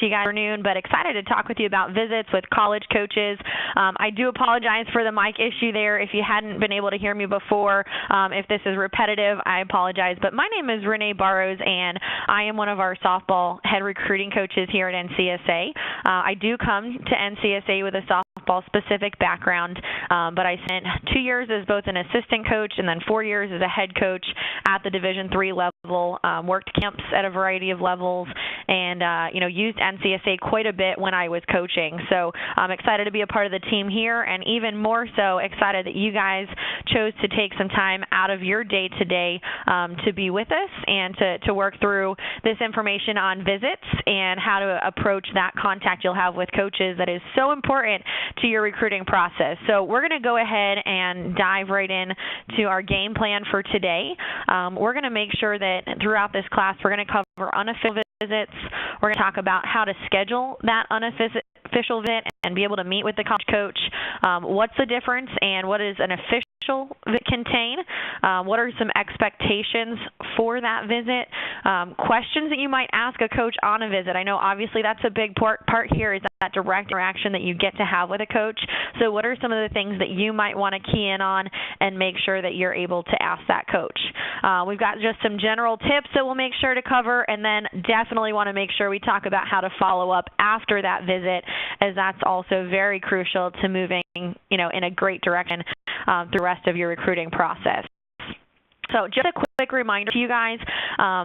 to you guys afternoon, but excited to talk with you about visits with college coaches. I do apologize for the mic issue there. If you hadn't been able to hear me before, if this is repetitive, I apologize. But my name is Renee Barrows, and I am one of our softball head recruiting coaches here at NCSA. I do come to NCSA with a softball-specific background, but I spent 2 years as both an assistant coach and then 4 years as a head coach at the Division III level, worked camps at a variety of levels, and used NCSA quite a bit when I was coaching. So I'm excited to be a part of the team here, and even more so excited that you guys chose to take some time out of your day today to be with us and to work through this information on visits and how to approach that contact you'll have with coaches that is so important to your recruiting process. So we're going to go ahead and dive right in to our game plan for today. We're going to make sure that throughout this class we're going to cover unofficial visits. We're going to talk about how to schedule that unofficial visit and be able to meet with the college coach. What's the difference and what does an official visit contain? What are some expectations for that visit? Questions that you might ask a coach on a visit. I know obviously that's a big part here is that direct interaction that you get to have with a coach. So what are some of the things that you might want to key in on and make sure that you're able to ask that coach? We've got just some general tips that we'll make sure to cover, and then definitely want to make sure we talk about how to follow up after that visit, as that's also very crucial to moving, in a great direction through the rest of your recruiting process. So just a quick reminder to you guys,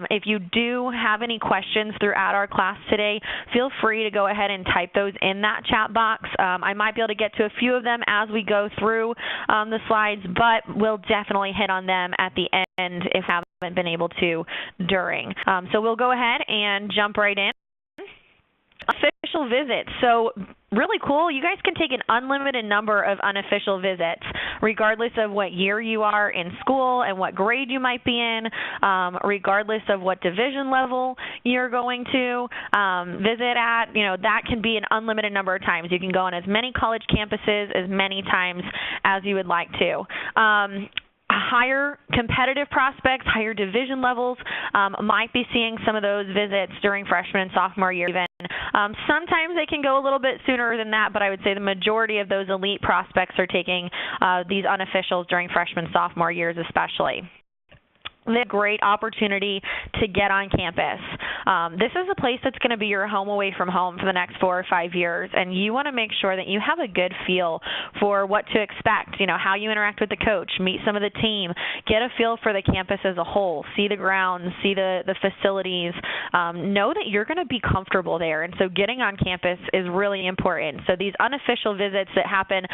if you do have any questions throughout our class today, feel free to go ahead and type those in that chat box. I might be able to get to a few of them as we go through the slides, but we'll definitely hit on them at the end if I haven't been able to during. So we'll go ahead and jump right in. Official visits. So really cool. You guys can take an unlimited number of unofficial visits, regardless of what year you are in school and what grade you might be in, regardless of what division level you're going to visit at. That can be an unlimited number of times. You can go on as many college campuses as many times as you would like to. Higher competitive prospects, higher division levels might be seeing some of those visits during freshman and sophomore year even. Sometimes they can go a little bit sooner than that, but I would say the majority of those elite prospects are taking these unofficials during freshman and sophomore years especially. A great opportunity to get on campus. This is a place that's going to be your home away from home for the next 4 or 5 years, and you want to make sure that you have a good feel for what to expect, how you interact with the coach, meet some of the team, get a feel for the campus as a whole, see the grounds, see the facilities, know that you're going to be comfortable there, and so getting on campus is really important. So these unofficial visits that happen,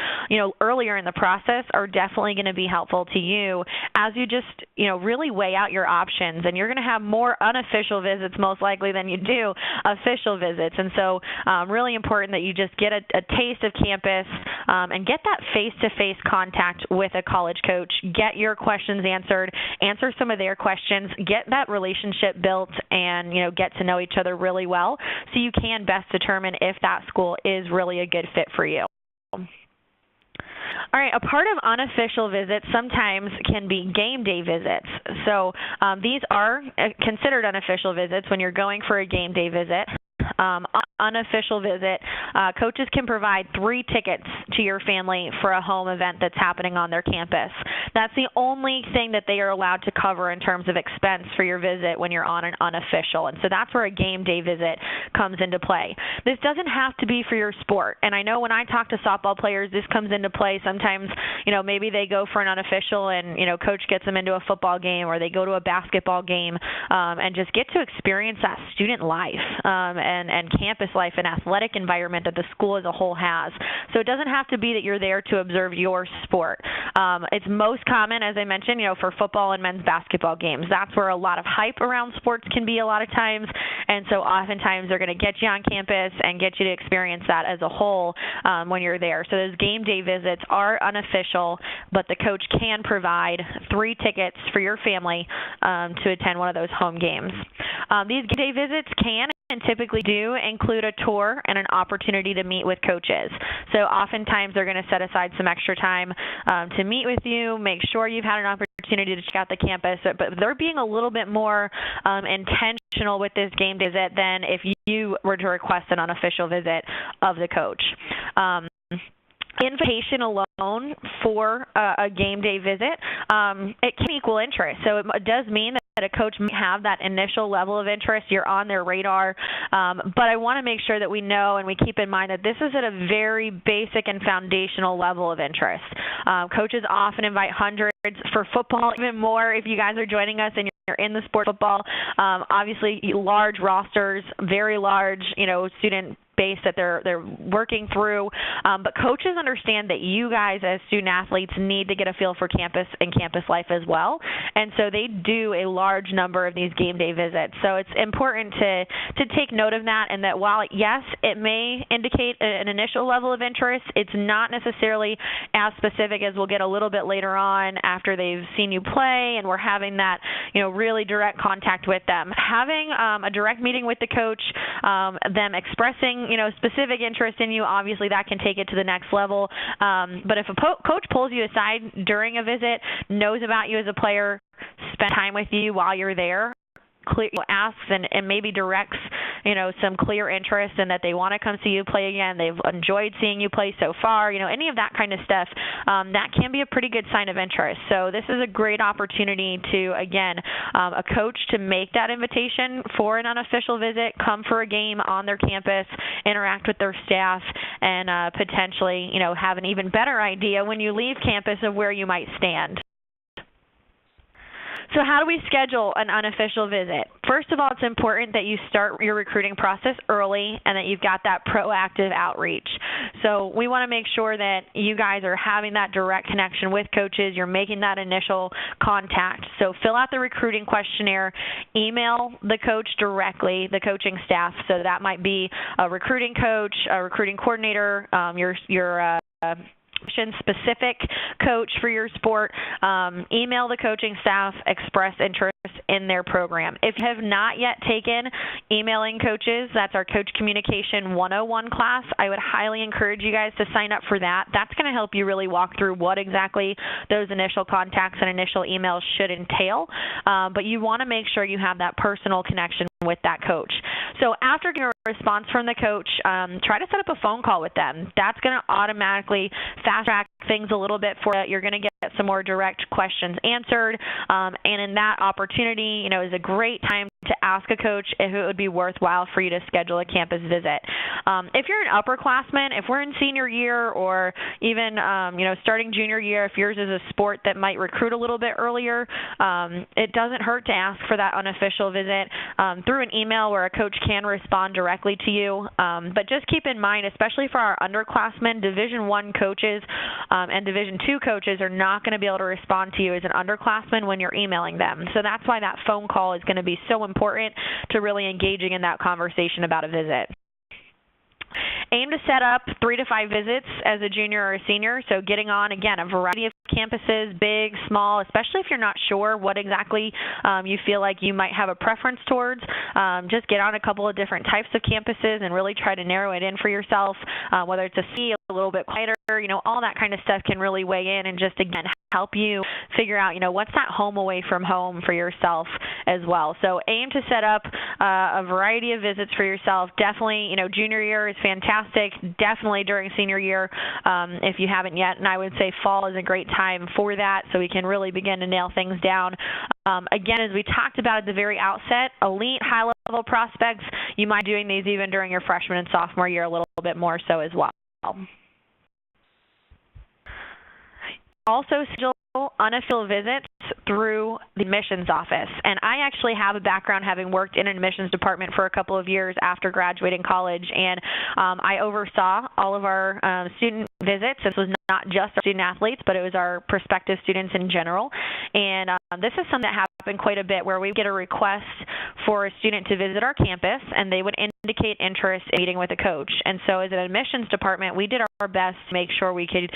earlier in the process are definitely going to be helpful to you as you just, really weigh out your options, and you're going to have more unofficial visits most likely than you do official visits. And so really important that you just get a taste of campus and get that face-to-face contact with a college coach, get your questions answered, answer some of their questions, get that relationship built, and get to know each other really well so you can best determine if that school is really a good fit for you. All right, a part of unofficial visits sometimes can be game day visits. So these are considered unofficial visits when you're going for a game day visit. Unofficial visit, coaches can provide 3 tickets to your family for a home event that's happening on their campus. That's the only thing that they are allowed to cover in terms of expense for your visit when you're on an unofficial. And so that's where a game day visit comes into play. This doesn't have to be for your sport. And I know when I talk to softball players, this comes into play. Sometimes, maybe they go for an unofficial and, coach gets them into a football game, or they go to a basketball game and just get to experience that student life and campus life and athletic environment that the school as a whole has. So it doesn't have to be that you're there to observe your sport. It's most common, as I mentioned, for football and men's basketball games. That's where a lot of hype around sports can be a lot of times, and so oftentimes they're going to get you on campus and get you to experience that as a whole when you're there. So those game day visits are unofficial, but the coach can provide 3 tickets for your family to attend one of those home games. These game day visits can and typically do include a tour and an opportunity to meet with coaches. So oftentimes they're going to set aside some extra time to meet with you, make sure you've had an opportunity opportunity to check out the campus, but they're being a little bit more intentional with this game day visit than if you were to request an unofficial visit of the coach. Invitation alone for a game day visit, it can equal interest. So it does mean that a coach may have that initial level of interest. You're on their radar. But I want to make sure that we know and we keep in mind that this is at a very basic and foundational level of interest. Coaches often invite hundreds for football, even more if you guys are joining us and you're in the sport of football. Obviously, large rosters, very large, student base that they're working through, but coaches understand that you guys as student athletes need to get a feel for campus and campus life as well, and so they do a large number of these game day visits. So it's important to take note of that, and that while yes, it may indicate an initial level of interest, it's not necessarily as specific as we'll get a little bit later on after they've seen you play and we're having that really direct contact with them. Having a direct meeting with the coach, them expressing specific interest in you, obviously that can take it to the next level. But if a coach pulls you aside during a visit, knows about you as a player, spend time with you while you're there, asks and maybe directs some clear interest in that they want to come see you play again, they've enjoyed seeing you play so far, any of that kind of stuff, that can be a pretty good sign of interest. So this is a great opportunity to, again, a coach to make that invitation for an unofficial visit, come for a game on their campus, interact with their staff, and potentially have an even better idea when you leave campus of where you might stand. So how do we schedule an unofficial visit? First of all, it's important that you start your recruiting process early and that you've got that proactive outreach. So we want to make sure that you guys are having that direct connection with coaches. You're making that initial contact. So fill out the recruiting questionnaire, email the coach directly, the coaching staff. So that might be a recruiting coach, a recruiting coordinator, your specific coach for your sport. Email the coaching staff, express interest in their program. If you have not yet taken Emailing Coaches, that's our Coach Communication 101 class, I would highly encourage you guys to sign up for that. That's going to help you really walk through what exactly those initial contacts and initial emails should entail. But you want to make sure you have that personal connection with that coach. So after getting a response from the coach, try to set up a phone call with them. That's going to automatically fast track things a little bit for you. You're going to get some more direct questions answered, and in that opportunity, is a great time to ask a coach if it would be worthwhile for you to schedule a campus visit. If you're an upperclassman, if we're in senior year or even starting junior year, if yours is a sport that might recruit a little bit earlier, it doesn't hurt to ask for that unofficial visit through an email where a coach can respond directly to you. But just keep in mind, especially for our underclassmen, Division I coaches and Division II coaches are not going to be able to respond to you as an underclassman when you're emailing them. So that's why that phone call is going to be so important to really engaging in that conversation about a visit. Aim to set up 3 to 5 visits as a junior or a senior, so getting on, again, a variety of campuses, big, small, especially if you're not sure what exactly you feel like you might have a preference towards. Just get on a couple of different types of campuses and really try to narrow it in for yourself, whether it's a C, a little bit quieter, all that kind of stuff can really weigh in and just, again, help you figure out, what's that home away from home for yourself as well. So aim to set up a variety of visits for yourself. Definitely, junior year is fantastic. Definitely during senior year if you haven't yet. And I would say fall is a great time for that so we can really begin to nail things down. Again, as we talked about at the very outset, elite high-level prospects, you might be doing these even during your freshman and sophomore year a little bit more so as well. Also schedule unofficial visits through the admissions office. And I actually have a background having worked in an admissions department for a couple of years after graduating college, and I oversaw all of our student visits. This was not just our student athletes, but it was our prospective students in general. And this is something that happened quite a bit where we get a request for a student to visit our campus, and they would indicate interest in meeting with a coach. And so as an admissions department, we did our best to make sure we could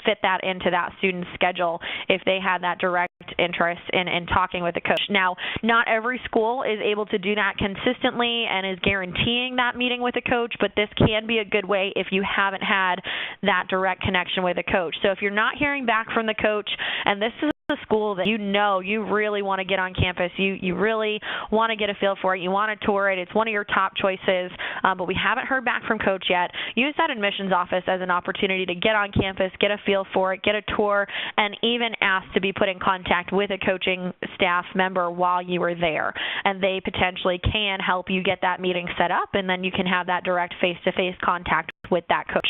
fit that into that student's schedule if they had that direct interest in talking with a coach. Now, not every school is able to do that consistently and is guaranteeing that meeting with a coach, but this can be a good way if you haven't had that direct connection with a coach. So if you're not hearing back from the coach, and this is a school that you know you really want to get on campus, you really want to get a feel for it, you want to tour it, it's one of your top choices, but we haven't heard back from coach yet, use that admissions office as an opportunity to get on campus, get a feel for it, get a tour, and even ask to be put in contact with a coaching staff member while you are there. And they potentially can help you get that meeting set up, and then you can have that direct face-to-face contact with that coach.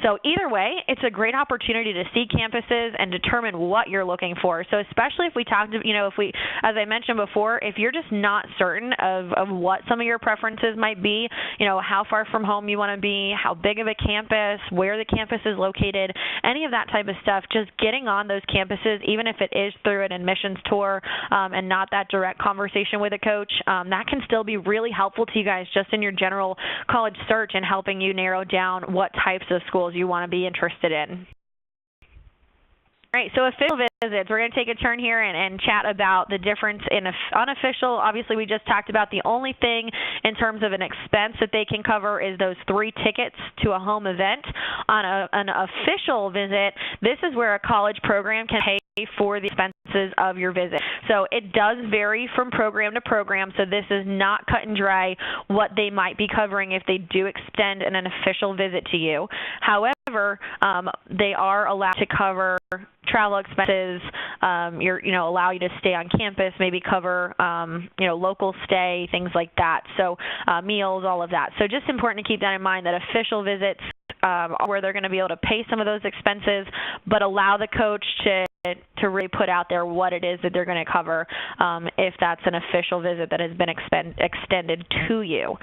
So either way, it's a great opportunity to see campuses and determine what you're looking for. So especially if we talked, as I mentioned before, if you're just not certain of what some of your preferences might be, how far from home you want to be, how big of a campus, where the campus is located, any of that type of stuff, just getting on those campuses, even if it is through an admissions tour and not that direct conversation with a coach, that can still be really helpful to you guys just in your general college search and helping you narrow down what types of schools you want to be interested in. All right, so official visits. We're going to take a turn here and chat about the difference in unofficial. Obviously, we just talked about the only thing in terms of an expense that they can cover is those 3 tickets to a home event. On an official visit, this is where a college program can pay for the expenses of your visit. So it does vary from program to program, so this is not cut and dry what they might be covering if they do extend an official visit to you. However, they are allowed to cover travel expenses, allow you to stay on campus, maybe cover, local stay, things like that. So meals, all of that. So just important to keep that in mind that official visits where they're going to be able to pay some of those expenses, but allow the coach to really put out there what it is that they're going to cover if that's an official visit that has been extended to you.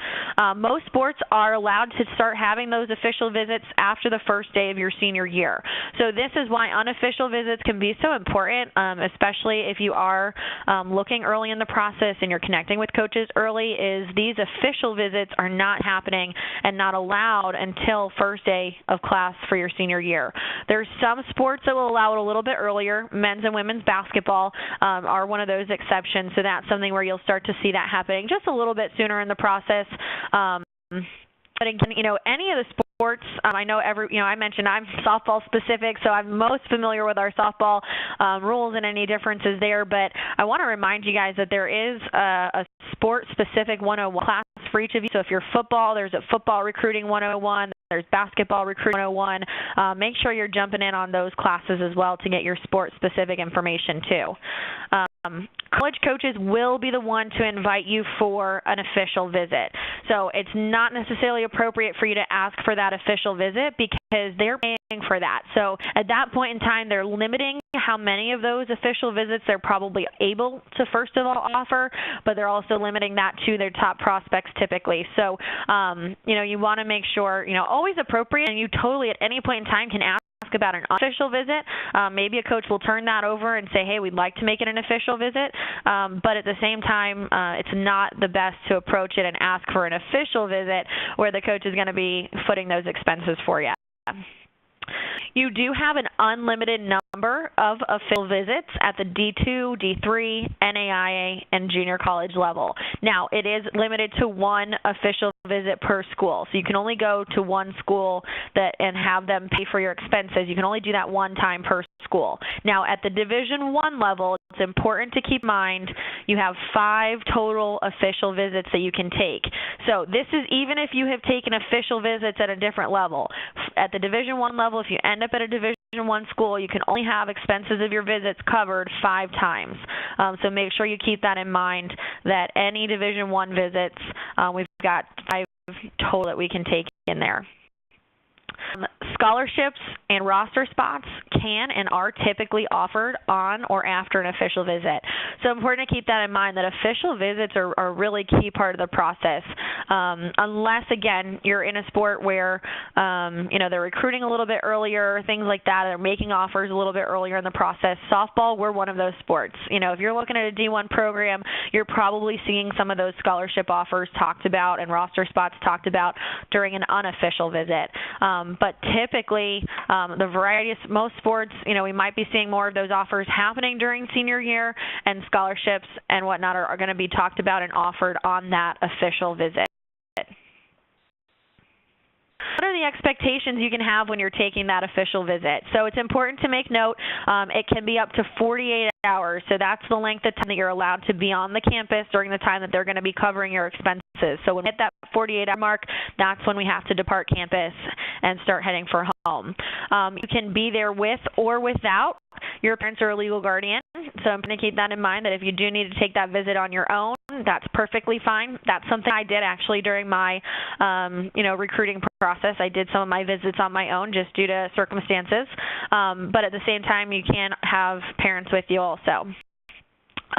Most sports are allowed to start having those official visits after the first day of your senior year. So this is why unofficial visits can be so important, especially if you are looking early in the process and you're connecting with coaches early, is these official visits are not happening and not allowed until first day of class for your senior year. There's some sports that will allow it a little bit earlier. Men's and women's basketball are one of those exceptions, so that's something where you'll start to see that happening just a little bit sooner in the process. But again, any of the sports, I know I mentioned I'm softball specific, so I'm most familiar with our softball rules and any differences there. But I want to remind you guys that there is a sport-specific 101 class for each of you. So if you're football, there's a football recruiting 101. There's basketball recruiting 101. Make sure you're jumping in on those classes as well to get your sport-specific information too. College coaches will be the one to invite you for an official visit. So it's not necessarily appropriate for you to ask for that official visit because they're paying for that. So at that point in time, they're limiting how many of those official visits they're probably able to first of all offer, but they're also limiting that to their top prospects typically. So, you want to make sure, always appropriate, and you totally at any point in time can ask about an official visit. Maybe a coach will turn that over and say, hey, we'd like to make it an official visit, but at the same time, it's not the best to approach it and ask for an official visit where the coach is going to be footing those expenses for you. You do have an unlimited number of official visits at the D2, D3, NAIA, and junior college level. Now, it is limited to one official visit per school. So you can only go to one school and have them pay for your expenses. You can only do that one time per school. Now, at the Division I level, it's important to keep in mind you have 5 total official visits that you can take. So this is even if you have taken official visits at a different level. At the Division I level, if you end up at a Division I school, you can only have expenses of your visits covered 5 times. So make sure you keep that in mind that any Division I visits, we've got 5 total that we can take in there. Scholarships and roster spots can and are typically offered on or after an official visit. So important to keep that in mind that official visits are a really key part of the process. Unless, again, you're in a sport where, they're recruiting a little bit earlier, things like that, they're making offers a little bit earlier in the process. Softball, we're one of those sports. If you're looking at a D1 program, you're probably seeing some of those scholarship offers talked about and roster spots talked about during an unofficial visit. But typically, the variety of most sports, we might be seeing more of those offers happening during senior year, and scholarships and whatnot are going to be talked about and offered on that official visit. What are the expectations you can have when you're taking that official visit? So it's important to make note, it can be up to 48 hours. So that's the length of time that you're allowed to be on the campus during the time that they're going to be covering your expenses. So when we hit that 48-hour mark, that's when we have to depart campus and start heading for home. You can be there with or without your parents or a legal guardian. So I'm going to keep that in mind, that if you do need to take that visit on your own, that's perfectly fine. That's something I did actually during my recruiting process. I did some of my visits on my own just due to circumstances. But at the same time, you can have parents with you also.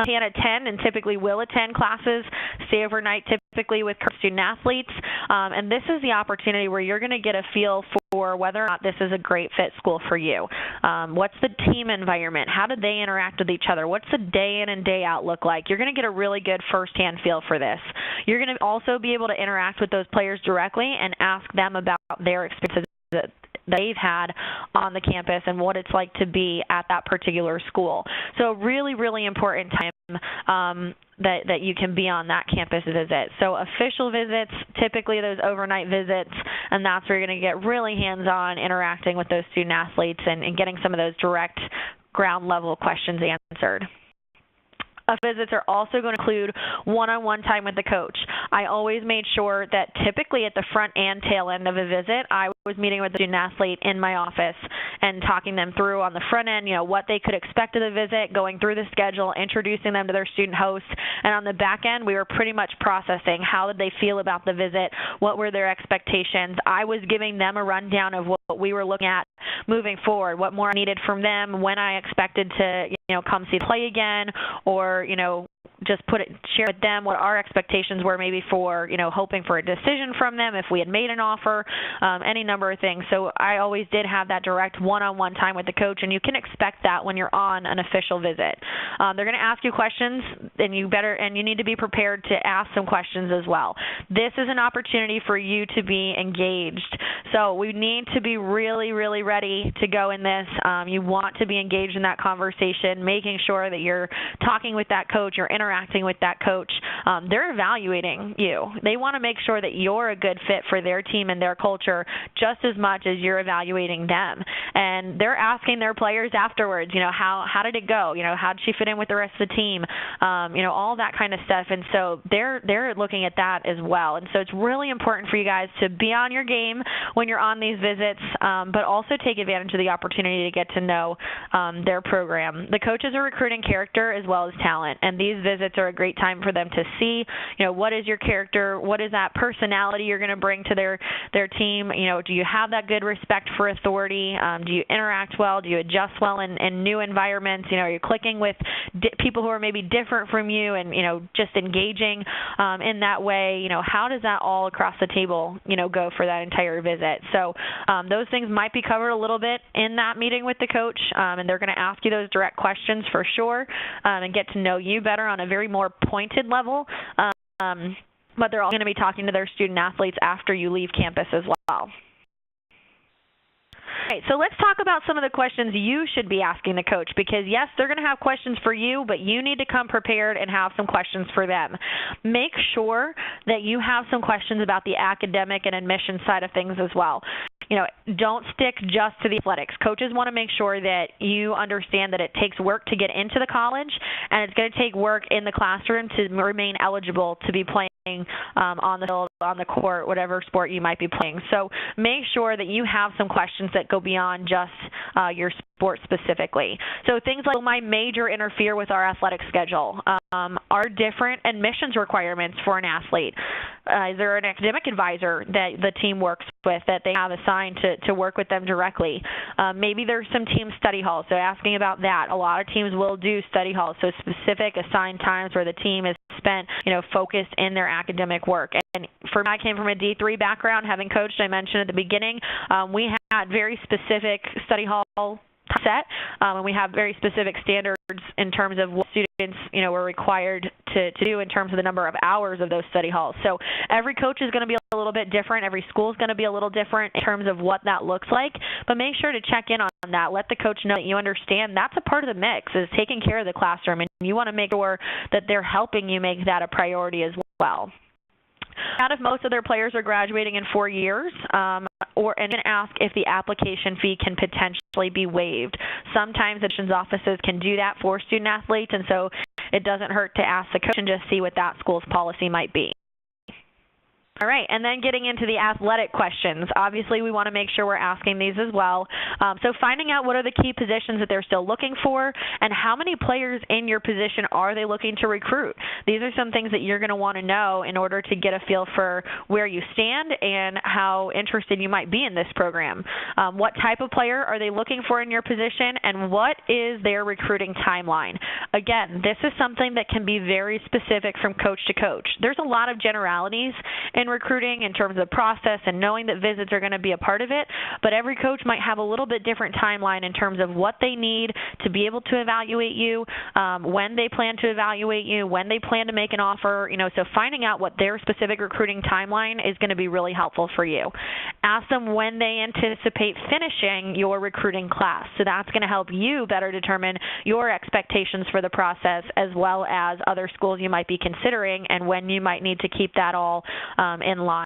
Can attend and typically will attend classes, stay overnight typically with student athletes, and this is the opportunity where you're going to get a feel for whether or not this is a great fit school for you. What's the team environment? How do they interact with each other? What's the day in and day out look like? You're going to get a really good firsthand feel for this. You're going to also be able to interact with those players directly and ask them about their experiences that they've had on the campus and what it's like to be at that particular school. So really, really important time that you can be on that campus visit. So official visits, typically those overnight visits, and that's where you're going to get really hands-on interacting with those student athletes and getting some of those direct ground level questions answered. Visits are also going to include one-on-one time with the coach. I always made sure that typically at the front and tail end of a visit, I was meeting with the student athlete in my office and talking them through on the front end, what they could expect of the visit, going through the schedule, introducing them to their student hosts, and on the back end, we were pretty much processing how did they feel about the visit, what were their expectations. I was giving them a rundown of what we were looking at moving forward, what more I needed from them, when I expected to, come see play again, or, just share with them what our expectations were maybe for, hoping for a decision from them if we had made an offer, any number of things. So I always did have that direct one-on-one time with the coach, and you can expect that when you're on an official visit. They're going to ask you questions, and you need to be prepared to ask some questions as well. This is an opportunity for you to be engaged. So we need to be really, really ready to go in this. You want to be engaged in that conversation, making sure that you're talking with that coach, you're interacting with that coach. They're evaluating you. They want to make sure that you're a good fit for their team and their culture just as much as you're evaluating them. And they're asking their players afterwards, how did it go? How did she fit in with the rest of the team? All that kind of stuff. And so they're looking at that as well. And so it's really important for you guys to be on your game when you're on these visits, but also take advantage of the opportunity to get to know their program. The coaches are recruiting character as well as talent, and these visits are a great time for them to see, what is your character, what is that personality you're going to bring to their team, do you have that good respect for authority, do you interact well, do you adjust well in new environments, are you clicking with people who are maybe different from you and, just engaging in that way, how does that all across the table, go for that entire visit. So those things might be covered a little bit in that meeting with the coach, and they're going to ask you those direct questions for sure, and get to know you better on a very more pointed level, but they're all going to be talking to their student athletes after you leave campus as well. Okay, so let's talk about some of the questions you should be asking the coach, because yes, they're going to have questions for you, but you need to come prepared and have some questions for them. Make sure that you have some questions about the academic and admission side of things as well. Don't stick just to the athletics. Coaches want to make sure that you understand that it takes work to get into the college, and it's going to take work in the classroom to remain eligible to be playing on the field, on the court, whatever sport you might be playing. So make sure that you have some questions that go beyond just your sport specifically. So things like, will my major interfere with our athletic schedule? Are different admissions requirements for an athlete? Is there an academic advisor that the team works with that they have assigned to work with them directly? Maybe there's some team study halls, so asking about that. A lot of teams will do study halls, so specific assigned times where the team is spent, focused in their academic work. And for me, I came from a D3 background, having coached, I mentioned at the beginning, we had very specific study hall set, and we have very specific standards in terms of what students, were required to do in terms of the number of hours of those study halls. So every coach is going to be a little bit different. Every school is going to be a little different in terms of what that looks like, but make sure to check in on that. Let the coach know that you understand that's a part of the mix, is taking care of the classroom, and you want to make sure that they're helping you make that a priority as well. Out if most of their players are graduating in 4 years, and ask if the application fee can potentially be waived. Sometimes admissions offices can do that for student athletes, and so it doesn't hurt to ask the coach and just see what that school's policy might be. All right, and then getting into the athletic questions. Obviously, we want to make sure we're asking these as well. So finding out what are the key positions that they're still looking for, and how many players in your position are they looking to recruit. These are some things that you're going to want to know in order to get a feel for where you stand and how interested you might be in this program. What type of player are they looking for in your position, and what is their recruiting timeline? Again, this is something that can be very specific from coach to coach. There's a lot of generalities in recruiting in terms of the process and knowing that visits are going to be a part of it, but every coach might have a little bit different timeline in terms of what they need to be able to evaluate you, when they plan to evaluate you, when they plan to make an offer, so finding out what their specific recruiting timeline is going to be really helpful for you. Ask them when they anticipate finishing your recruiting class. So that's going to help you better determine your expectations for the process as well as other schools you might be considering and when you might need to keep that all in line.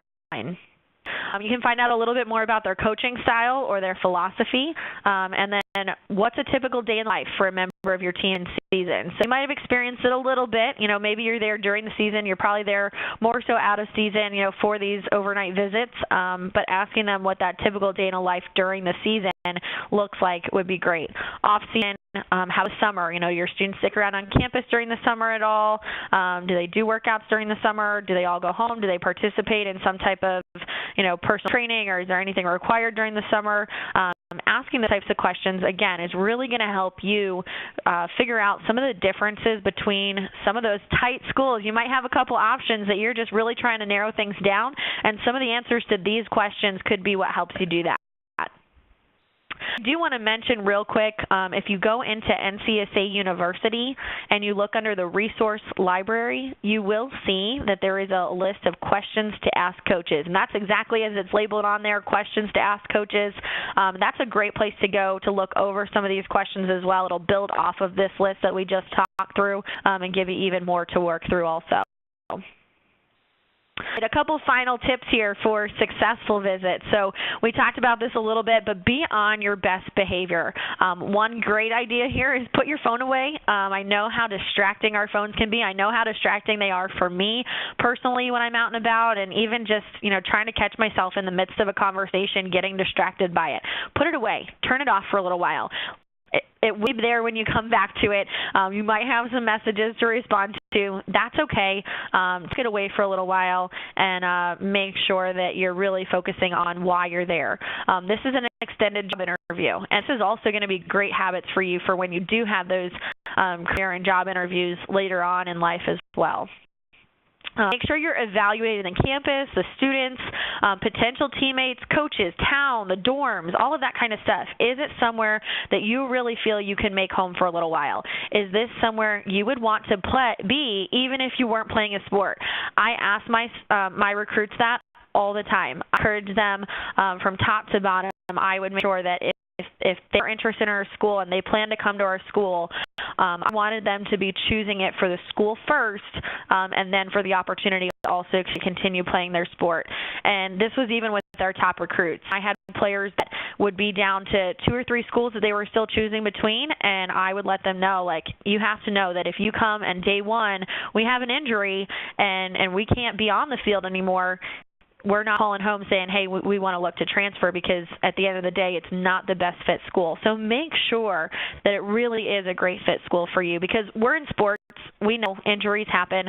You can find out a little bit more about their coaching style or their philosophy, and then what's a typical day in life for a member of your team in season. So you might have experienced it a little bit. Maybe you're there during the season. You're probably there more so out of season, for these overnight visits, but asking them what that typical day in a life during the season looks like would be great. Off season, how the summer, your students stick around on campus during the summer at all? Do they do workouts during the summer? Do they all go home? Do they participate in some type of, personal training, or is there anything required during the summer? Asking the types of questions, again, is really going to help you figure out some of the differences between some of those tight schools. You might have a couple options that you're just really trying to narrow things down, and some of the answers to these questions could be what helps you do that. I do want to mention real quick, if you go into NCSA University and you look under the resource library, you will see that there is a list of questions to ask coaches. And that's exactly as it's labeled on there, questions to ask coaches. That's a great place to go to look over some of these questions as well. It'll build off of this list that we just talked through and give you even more to work through also. A couple final tips here for successful visits. So we talked about this a little bit, but be on your best behavior. One great idea here is put your phone away. I know how distracting our phones can be. I know how distracting they are for me personally when I'm out and about, and even just trying to catch myself in the midst of a conversation getting distracted by it. Put it away. Turn it off for a little while. It will be there when you come back to it. You might have some messages to respond to. That's okay. Take it away for a little while and make sure that you're really focusing on why you're there. This is an extended job interview, and this is also going to be great habits for you for when you do have those career and job interviews later on in life as well. Make sure you're evaluating the campus, the students, potential teammates, coaches, town, the dorms, all of that kind of stuff. Is it somewhere that you really feel you can make home for a little while? Is this somewhere you would want to be even if you weren't playing a sport? I ask my recruits that all the time. I encourage them from top to bottom. I would make sure that if they're interested in our school and they plan to come to our school, I wanted them to be choosing it for the school first and then for the opportunity also to continue playing their sport. And this was even with our top recruits. I had players that would be down to 2 or 3 schools that they were still choosing between, and I would let them know, you have to know that if you come and day one we have an injury and we can't be on the field anymore, we're not calling home saying, hey, we want to look to transfer, because at the end of the day, it's not the best fit school. So make sure that it really is a great fit school for you, because we're in sports. We know injuries happen.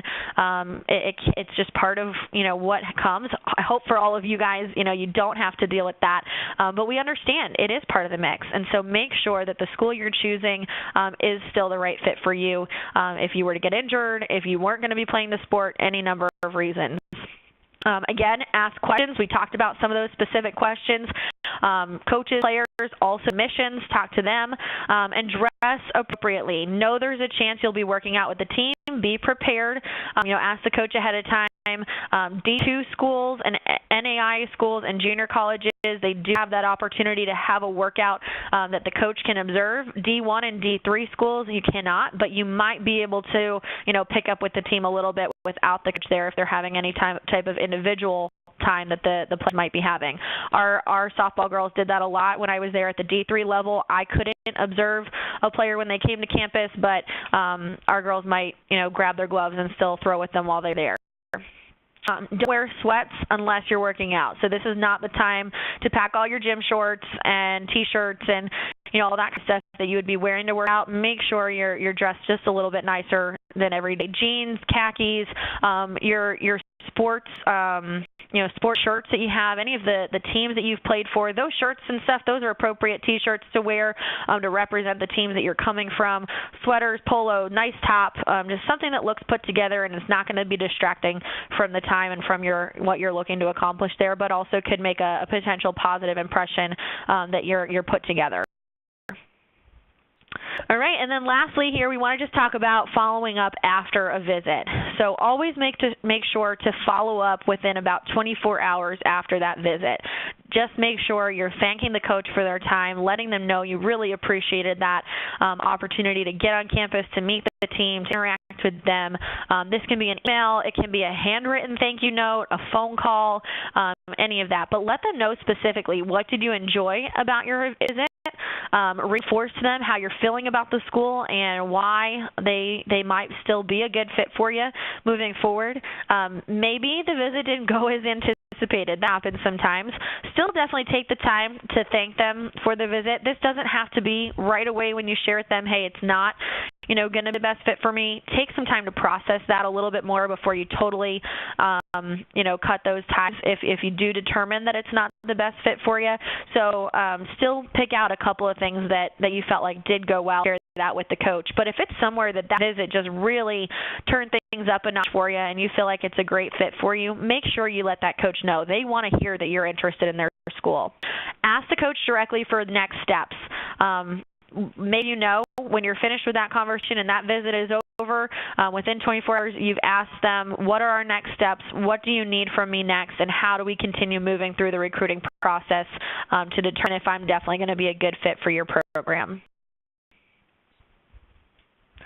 It's just part of, what comes. I hope for all of you guys, you don't have to deal with that. But we understand it is part of the mix. And so make sure that the school you're choosing is still the right fit for you. If you were to get injured, if you weren't going to be playing the sport, any number of reasons. Again, ask questions. We talked about some of those specific questions. Coaches, players, all submissions, talk to them, and dress appropriately. Know there's a chance you'll be working out with the team. Be prepared. Ask the coach ahead of time. D2 schools and NAI schools and junior colleges, they do have that opportunity to have a workout that the coach can observe. D1 and D3 schools, you cannot, but you might be able to, pick up with the team a little bit without the coach there if they're having any type of individual time that the players might be having. Our softball girls did that a lot when I was there at the D3 level. I couldn't observe a player when they came to campus, but our girls might, grab their gloves and still throw with them while they're there. Don't wear sweats unless you're working out. So this is not the time to pack all your gym shorts and T-shirts and all that kind of stuff that you would be wearing to work out. Make sure you're dressed just a little bit nicer than everyday. Jeans, khakis, your sports sports shirts that you have, any of the teams that you've played for, those shirts and stuff, those are appropriate T-shirts to wear to represent the teams that you're coming from. Sweaters, polo, nice top, just something that looks put together and is not going to be distracting from the time and from what you're looking to accomplish there, but also could make a potential positive impression that you're put together. All right, and then lastly here, we want to just talk about following up after a visit. So always make sure to follow up within about 24 hours after that visit. Just make sure you're thanking the coach for their time, letting them know you really appreciated that opportunity to get on campus, to meet the team, to interact with them. This can be an email, it can be a handwritten thank you note, a phone call, any of that. But let them know specifically, what did you enjoy about your visit? Reinforce to them how you're feeling about the school and why they might still be a good fit for you moving forward. Maybe the visit didn't go as anticipated. That happens sometimes. Still definitely take the time to thank them for the visit. This doesn't have to be right away when you share with them, hey, it's not going to be the best fit for me. Take some time to process that a little bit more before you totally, cut those ties if you do determine that it's not the best fit for you. So still pick out a couple of things that you felt like did go well, share that with the coach. But if it's somewhere that visit just really turned things up a notch for you and you feel like it's a great fit for you, make sure you let that coach know. They want to hear that you're interested in their school. Ask the coach directly for the next steps. Maybe when you're finished with that conversation and that visit is over, within 24 hours, you've asked them, what are our next steps? What do you need from me next? And how do we continue moving through the recruiting process to determine if I'm definitely going to be a good fit for your program?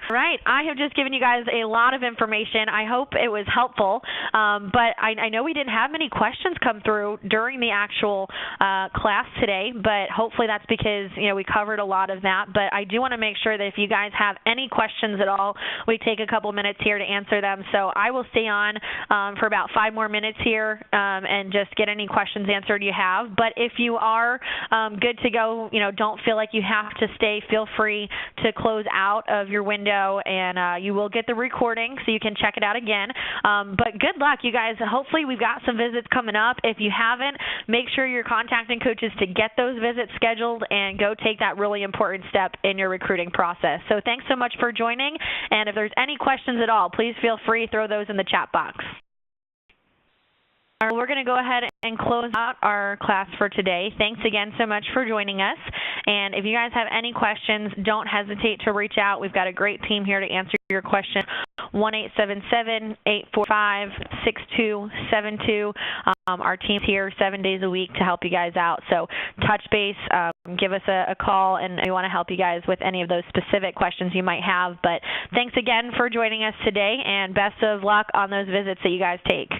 All right, I have just given you guys a lot of information. I hope it was helpful, but I know we didn't have many questions come through during the actual class today, but hopefully that's because, we covered a lot of that. But I do want to make sure that if you guys have any questions at all, we take a couple minutes here to answer them. So I will stay on for about 5 more minutes here and just get any questions answered you have. But if you are good to go, don't feel like you have to stay, feel free to close out of your window, and you will get the recording so you can check it out again. But good luck, you guys. Hopefully we've got some visits coming up. If you haven't, make sure you're contacting coaches to get those visits scheduled and go take that really important step in your recruiting process. So thanks so much for joining, and if there's any questions at all, please feel free to throw those in the chat box. We're going to go ahead and close out our class for today. Thanks again so much for joining us. And if you guys have any questions, don't hesitate to reach out. We've got a great team here to answer your question. 1-877-845-6272. Our team's here 7 days a week to help you guys out. So touch base, give us a call, and we want to help you guys with any of those specific questions you might have. But thanks again for joining us today, and best of luck on those visits that you guys take.